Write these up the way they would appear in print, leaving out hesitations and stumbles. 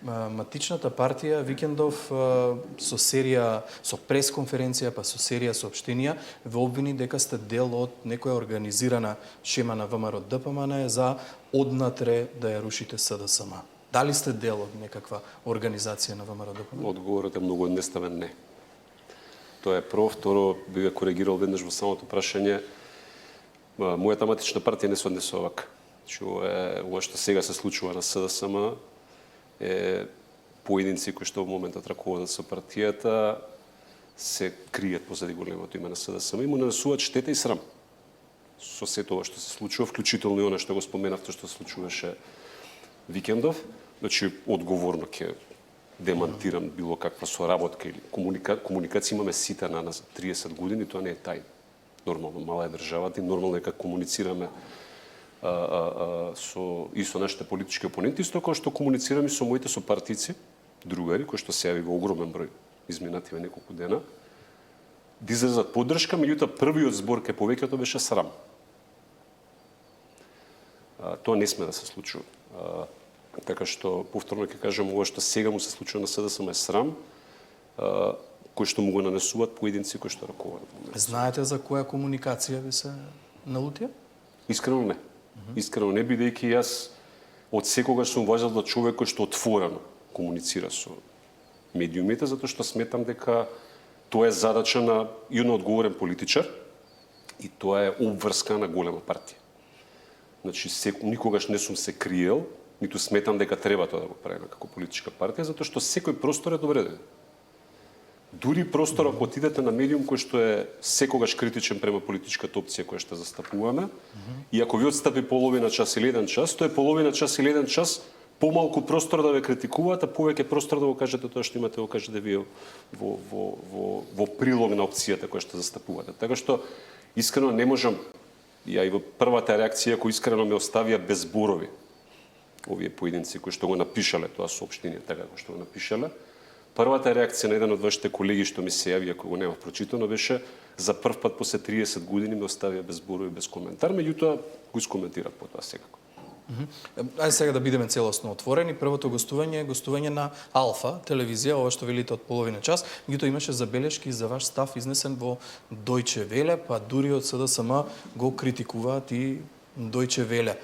Матичната партија викендов со серија, со пресконференција, па со серија соопштенија, ве обвини дека сте дел од некоја организирана шема на ВМРО ДПМН за однатре да ја рушите СДСМ. Дали сте дел од некаква организација на ВМРО ДПМН? Одговорот е многу едноставен не. Тоа е прво, второ би ве коригирал веднаш во самото прашање. Мојата матична партија не се однесува вака. Ова што сега се случува на СДСМ е поединци кои што во моментот раководат со партијата се кријат позади големото име на СДСМ и му нанесуваат штета и срам со сето ова што се случува, вклучително и она што го споменавте што се случуваше викендов. Значи, одговорно ќе демантирам било каква соработка или комуникација имаме сите на нас 30 години, тоа не е тајна. Нормално, мала е државата и нормално е како комуницираме со нашите политички опоненти, исто како што комуницираме со моите сопартици, другари, кои што се јави во огромен број изминативе неколку дена, да изразат поддршка, меѓутоа првиот збор кај повеќето беше срам. Тоа не сме да се случува. Така што, повторно ќе кажам, ова што сега му се случува на СДСМ е срам, кој што му го нанесуваат поединци кои што раководат. Знаете за која комуникација ви се налутија? Искрено не. Искрено не, бидејќи јас од секогаш сум важел за човек кој што отворено комуницира со медиумите, затоа што сметам дека тоа е задача на еден одговорен политичар и тоа е обврска на голема партија. Значи, никогаш не сум се криел, ниту сметам дека треба тоа да го правиме како политичка партија, затоа што секој простор е добре дојде. Дури простор ако отидете на медиум кој што е секогаш критичен према политичката опција која што застапуваме, и ако ви отстапи половина час или еден час, тоа е половина час или еден час помалку простор да ве критикуваат, а повеќе простор да го кажете тоа што имате да го кажете вие во прилог на опцијата која што застапувате. Така што искрено не можам, ја и во првата реакција кој искрено ме оставија без зборови, овие поединци кои што го напишале тоа соопштение така како што го напишале. Првата реакција на еден од вашите колеги што ми се јави, ако го немав прочитано, беше за прв пат после 30 години ме оставија без зборови, без коментар, меѓутоа го искоментирав потоа секако. Ајде сега да бидеме целосно отворени. Првото гостување е гостување на Алфа телевизија, ова што велите од половина час. Меѓутоа имаше забелешки за ваш став изнесен во Дојче Веле, па дури од СДСМ го критикуваат и Дојче Веле.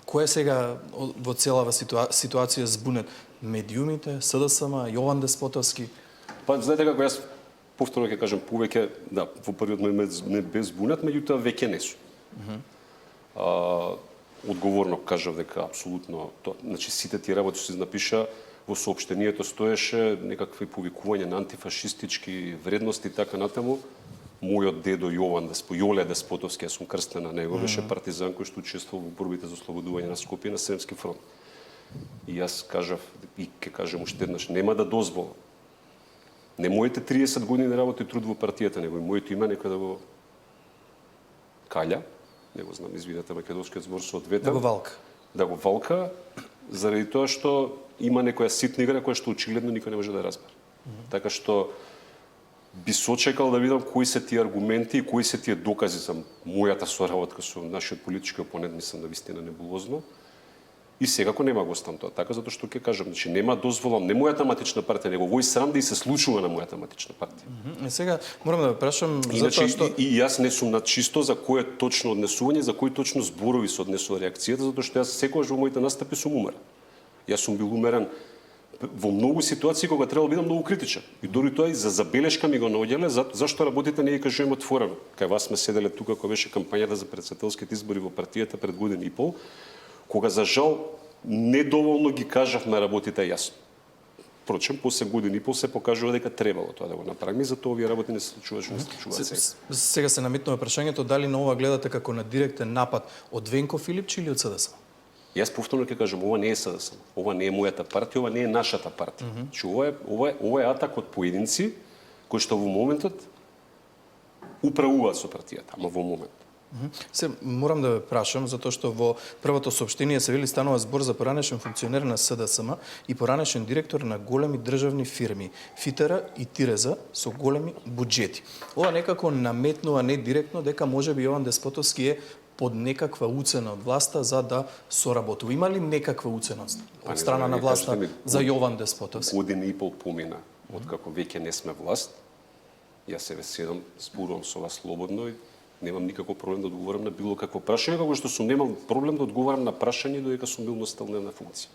Кој е сега во целава ситуација збунет? Медиумите, СДСМ, Јован Деспотовски? Па, знаете како, јас повторно ќе кажам, повеќе, да, во првиот момент не бе збунет, меѓутоа веќе не су. Одговорно кажав дека апсолутно, значи сите тие работи се напиша во соопштението стоеше некакви повикувања на антифашистички вредности и така натаму. Мојот дедо Јоле Деспотовски, јас сум крстен на него, беше партизан кој што учествувал во борбите за ослободување на Скопје на Сремски фронт. И јас кажав, и ќе кажем уште еднаш, нема да дозволам. Не моите 30 години работи труд во партијата, него и моето име некој да го каља, не го знам, извинете, македонскиот збор соодветен. Да го валка. Да го валка, заради тоа што има некоја ситна игра која што очигледно никој не може да разбере. Така што би сочекал да видам кои се тие аргументи и кои се тие докази за мојата соработка со нашиот политички опонент, мислам да вистина небулозно. И секако нема го оставам тоа така, затоа што ќе кажам, значи нема дозволам не мојата матична партија, него вој срам да и се случува на мојата матична партија. Сега морам да ве прашам затоа што и јас не сум на чисто за кое точно однесување, за кои точно зборови се однесува реакцијата, затоа што јас секогаш во моите настапи сум умерен. Јас сум бил умерен во многу ситуации кога требало да бидам многу критичен. И дури тоа и за забелешка ми го наоѓале зашто работите не ги кажуваме отворено. Кај вас сме седеле тука кога беше кампањата за претседателските избори во партијата пред година и пол, кога за жал недоволно ги кажавме работите јасно. Впрочем, после година и пол се покажува дека требало тоа да го направиме, затоа овие работи не се случуваше, не се случуваат сега. Сега се наметнува прашањето дали на ова гледате како на директен напад од Венко Филипчи или од СДСМ? Јас повторно ќе кажам, ова не е СДСМ, ова не е мојата партија, ова не е нашата партија. Че ова е атак од поединци кои што во моментот управуваат со партијата, ама во момент. Се морам да ве прашам затоа што во првото соопштение се вели станува збор за поранешен функционер на СДСМ и поранешен директор на големи државни фирми, Фитера и Тиреза со големи буџети. Ова некако наметнува не директно дека можеби Јован Деспотовски е под некаква уцена од власта за да соработува? Има ли некаква уцена од страна на власта за Јован Деспотовски? Година и пол помина откако веќе не сме власт. Јас себе седам, зборувам со вас слободно и немам никаков проблем да одговорам на било какво прашање, како што сум немал проблем да одговарам на прашање додека сум бил носител на една функција.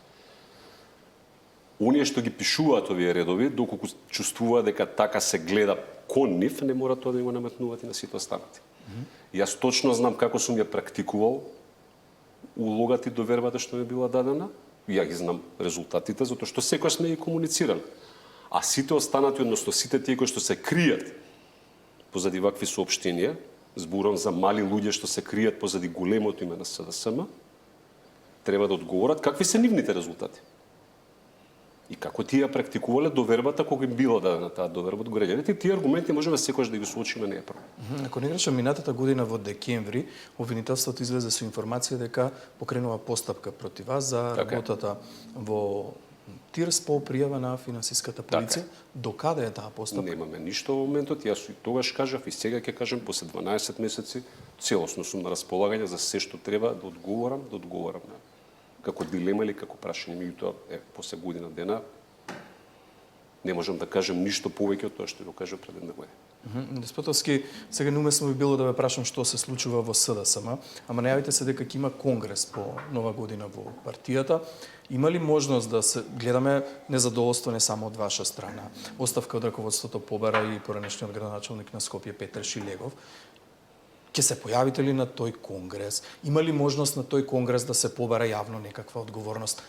Оние што ги пишуваат овие редови, доколку чувствуваат дека така се гледа кон нив, не мора тоа да го наметнуваат и на сите останати. Јас точно знам како сум ја практикувал улогата и довербата што ми била дадена, ја ги знам резултатите, затоа што секој сме ги комуницирали. А сите останати, односно сите тие кои што се кријат позади вакви соопштенија, зборам за мали луѓе што се кријат позади големото име на СДСМ, треба да одговорат какви се нивните резултати. И како тие практикувале довербата кога им била дадена таа доверба од граѓаните, тие аргументи можеме секогаш да ги соочиме не е проблем. Ако не грешам, минатата година во декември обвинителството излезе со информација дека покренува постапка против вас за работата во ТИРС по пријава на финансиската полиција. До каде е таа постапка? Немаме ништо во моментот, јас и тогаш кажав и сега ќе кажам, после 12 месеци целосно сум на располагање за се што треба да одговорам на како дилема или како прашање. Меѓутоа, после година дена не можам да кажам ништо повеќе од тоа што го кажав пред една година. Деспотовски, сега неуместно би било да ве прашам што се случува во СДСМ, ама најавите се дека ќе има конгрес по нова година во партијата. Има ли можност да се гледаме незадоволство не само од ваша страна? Оставка од раководството побара и поранешниот градоначалник на Скопје Петар Шилегов. Ќе се појавите ли на тој конгрес? Има ли можност на тој конгрес да се побара јавно некаква одговорност?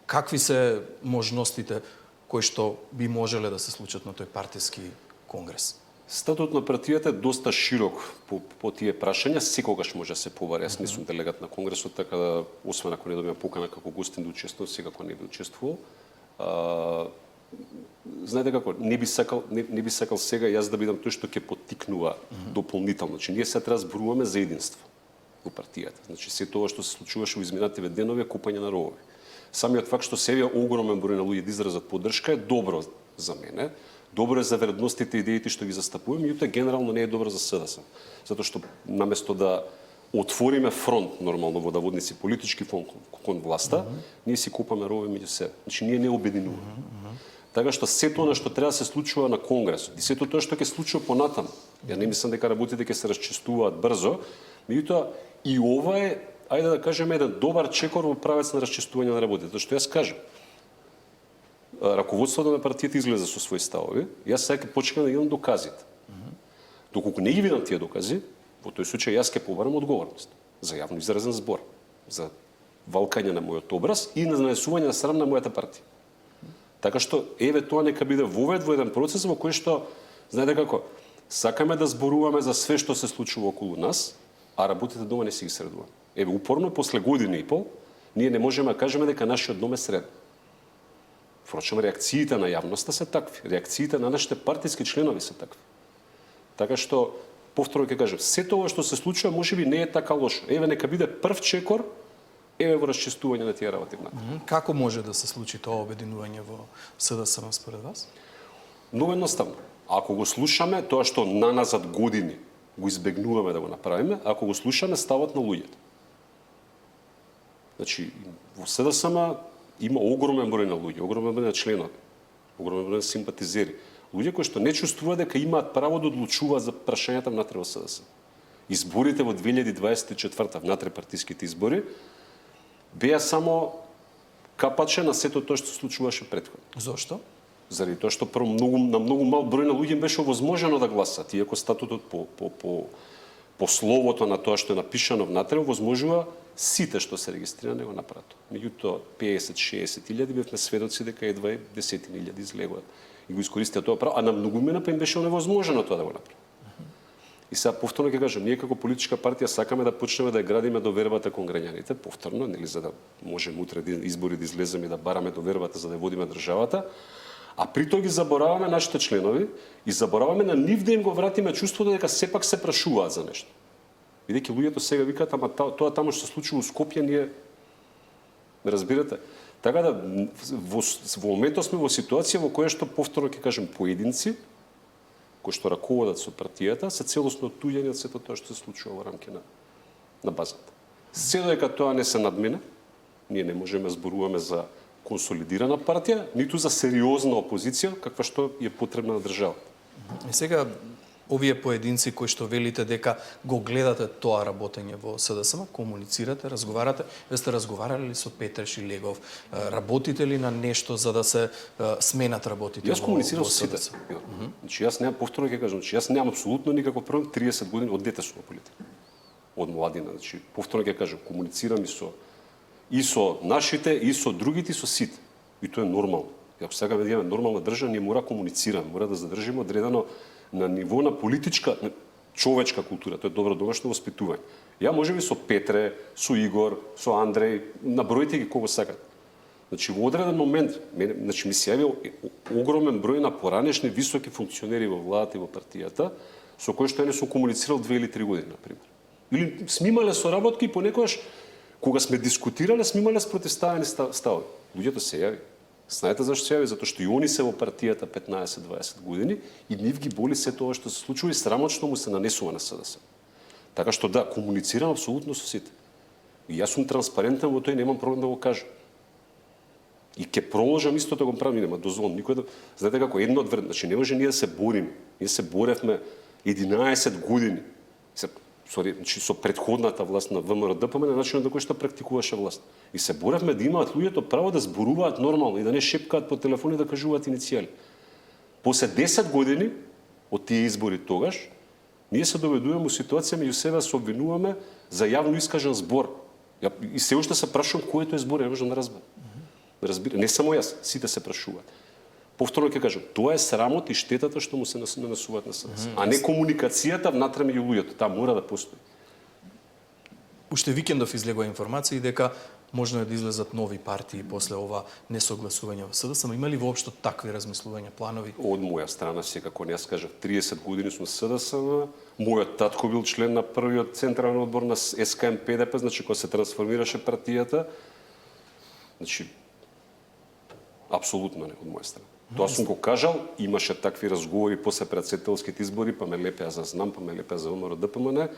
Какви се можностите кои што би можеле да се случат на тој партиски конгрес? Статут на партијата е доста широк по тие прашања, секогаш може да се побара. Јас не сум делегат на конгресот, така да, освен ако не добиам покана како гостин да учествувам, секако не би учествувал. Знаете како, не би сакал сега јас да бидам тој што ќе поттикнува дополнително. Значи, ние сега треба да зборуваме за единство во партијата. Значи, се тоа што се случуваше во изминативе денови е купање на ровови. Самиот факт што се огромен број на луѓе да изразат поддршка е добро за мене. Добро е за вредностите и идеите што ги застапуваме, меѓутоа генерално не е добро за СДСМ. Затоа што наместо да отвориме фронт нормално водоводници политички фронт кон власта, ние си купаме ровови меѓу себе. Значи ние не обединуваме. Така што сето она што треба да се случува на конгресот и сето тоа што ќе случува понатаму. Ја не мислам дека работите ќе се расчистуваат брзо, меѓутоа и ова е, ајде да кажеме, еден добар чекор во правец на расчистување на работите. Тоа што јас кажам. Раководството на партијата излезе со своји ставови, јас сега ќе почекам да имам доказите. Доколку не ги видам тие докази, во тој случај јас ќе побарам одговорност за јавно изразен збор, за валкање на мојот образ и на нанесување на срам на мојата партија. Така што, еве тоа нека биде вовед во еден процес во кој што, знаете како, сакаме да зборуваме за све што се случува околу нас, а работите дома не си ги средуваме. Еве, упорно, после година и пол, ние не можеме да кажеме дека нашиот дом е среден. Впрочем, реакциите на јавноста се такви, реакциите на нашите партиски членови се такви. Така што, повторно ќе кажам, се тоа што се случува можеби не е така лошо. Еве, нека биде прв чекор, еве во расчистување на тие работи. Како може да се случи тоа обединување во СДСМ според вас? Многу едноставно. Ако го слушаме, тоа што наназад години го избегнуваме да го направиме, ако го слушаме ставот на луѓето. Значи, во СДСМ има огромен број на луѓе, огромен број на членови, огромен број на симпатизери. Луѓе кои што не чувствуваат дека имаат право да одлучуваат за прашањата внатре во СДСМ. Изборите во 2024 внатре партиските избори беа само капаче на сето тоа што се случуваше претходно. Зошто? Заради тоа што прво на многу мал број на луѓе беше овозможено да гласат, иако статутот по словото на тоа што е напишано внатре овозможува сите што се регистрирани го направат. Меѓутоа 50-60 илјади бевме сведоци дека едва 10 илјади излегуваат и го искористија тоа право, а на многумина па им беше невозможно тоа да го направат. И сега повторно ќе кажам, ние како политичка партија сакаме да почнеме да ја градиме довербата кон граѓаните, повторно, нели, за да можеме утре избори да излеземе и да бараме довербата за да водиме државата, а при тоа ги забораваме нашите членови и забораваме на нив да им го вратиме чувството дека сепак се прашуваат за нешто. Бидејќи луѓето сега викаат, ама тоа таму што се случува во Скопје ние ме разбирате. Така да во моментот сме во ситуација во која што повторно ќе кажем поединци кои што раководат со партијата се целосно оттуѓени од сето тоа што се случува во рамки на на базата. Се додека тоа не се надмине, ние не можеме да зборуваме за консолидирана партија, ниту за сериозна опозиција, каква што е потребна на државата. И сега, овие поединци кои што велите дека го гледате тоа работење во СДСМ, комуницирате, разговарате, ве сте разговарали ли со Петреш и Легов? Работите ли на нешто за да се сменат работите Јас комуницирам во со сите. СДСМ? Значи јас немам, повторно ќе кажам, значи јас немам апсолутно никаков проблем 30 години од дете сум во политика. Од младина, значи повторно ќе кажам, комуницирам и со нашите, и со другите, и со сите. И тоа е нормално. И ако сакаме да имаме нормална држава, ние мора комуницираме, мора да задржиме одредено на ниво на политичка, човечка култура. Тоа е добро домашно воспитување. Ја можеби со Петре, со Игор, со Андреј, наброите ги кого сакат. Значи во одреден момент, значи ми се јави огромен број на поранешни високи функционери во владата и во партијата, со кои што ја не сум комуницирал 2 или 3 години, например. Или сме имале соработки и понекогаш кога сме дискутирале, сме имале спротивставени ставови. Луѓето се јави. Знаете зашто се јави? Затоа што и они се во партијата 15-20 години и нив ги боли се тоа што се случува и срамочно му се нанесува на СДС. Така што да, комуницирам апсолутно со сите. И јас сум транспарентен во тоа и немам проблем да го кажам. И ќе продолжам исто да го правам, нема дозволам никој да... Знаете како, едно од значи не може ние да се борим. Ние се боревме 11 години. Значи, со предходната власт на ВМРО-ДПМН на начинот на кој што практикуваше власт. И се боревме да имаат луѓето право да зборуваат нормално и да не шепкаат по телефони да кажуваат иницијали. После 10 години од тие избори тогаш, ние се доведуваме во ситуација меѓу себе се обвинуваме за јавно искажан збор. И се уште се прашувам кој е тој збор, не можам да разберам. Не само јас, сите се прашуваат. Повторно ќе кажам, тоа е срамот и штетата што му се нанесуваат на СДС, а не комуникацијата внатре меѓу луѓето. Таа мора да постои. Уште викендов излегува информации дека можно е да излезат нови партии после ова несогласување во СДСМ. Има ли воопшто такви размислувања, планови? Од моја страна, секако не, јас кажав, 30 години сум СДСМ, мојот татко бил член на првиот централен одбор на СКМ ПДП, значи кога се трансформираше партијата. Значи, апсолутно не од моја страна. Тоа сум го кажал, имаше такви разговори после председателските избори, па ме лепеа за знам, па ме лепеа за ВМРО-ДПМН,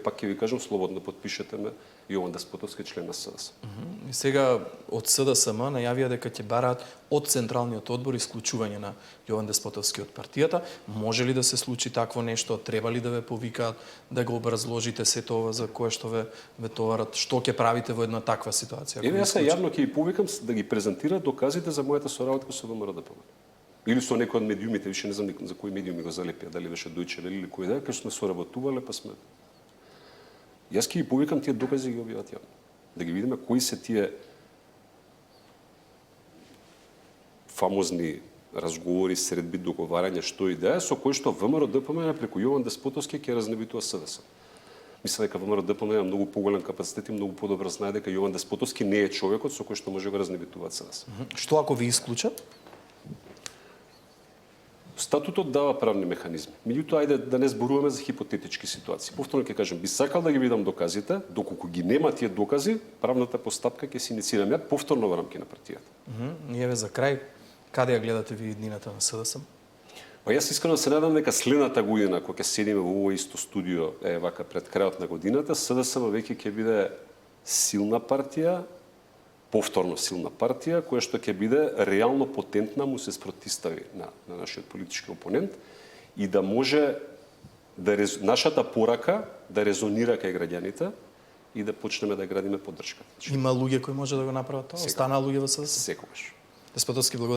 пак ќе ви кажам, слободно потпишете ме Јован Деспотовски член на СДС. И сега од СДСМ најавија дека ќе бараат од Централниот одбор исклучување на Јован Деспотовски од партијата. Може ли да се случи такво нешто? Треба ли да ве повикаат да го образложите сето ова за кое што ве товарат? Што ќе правите во една таква ситуација? Еве јас јавно ќе ги повикам да ги презентираат доказите за мојата соработка со ВМРО-ДПМН. Или со некој од медиумите, више не знам за кои медиуми го залепија, дали беше Дојче Вели или кој да, кај сме соработувале, па сме. Јас ќе ги повикам тие докази и ги објават јавно. Да ги видиме кои се тие фамозни разговори, средби, договарања, што и да е, со кои што ВМРО-ДПМН преку Јован Деспотовски ќе разнебитува СДС. Мисля дека ВМРО-ДПМН има многу поголем капацитет и многу подобро знае дека Јован Деспотовски не е човекот со кој што може да го разнебитуваат СДС. Што ако ви исклучат? Статутот дава правни механизми. Меѓутоа, ајде да не зборуваме за хипотетички ситуации. Повторно ќе кажам, би сакал да ги видам доказите, доколку ги нема тие докази, правната постапка ќе се инициирам ја повторно во рамки на партијата. Еве за крај, каде ја гледате ви иднината на СДСМ? Па јас искрено се надам дека следната година, кога ќе седиме во ово исто студио, вака пред крајот на годината, СДСМ веќе ќе биде силна партија, повторно силна партија, која што ќе биде реално потентна, му се спротистави на нашиот политички опонент и да може да нашата порака да резонира кај граѓаните и да почнеме да градиме поддршка. Има луѓе кои може да го направат тоа? Останаа луѓе во СДСМ? Секогаш. Деспотовски, благодарам.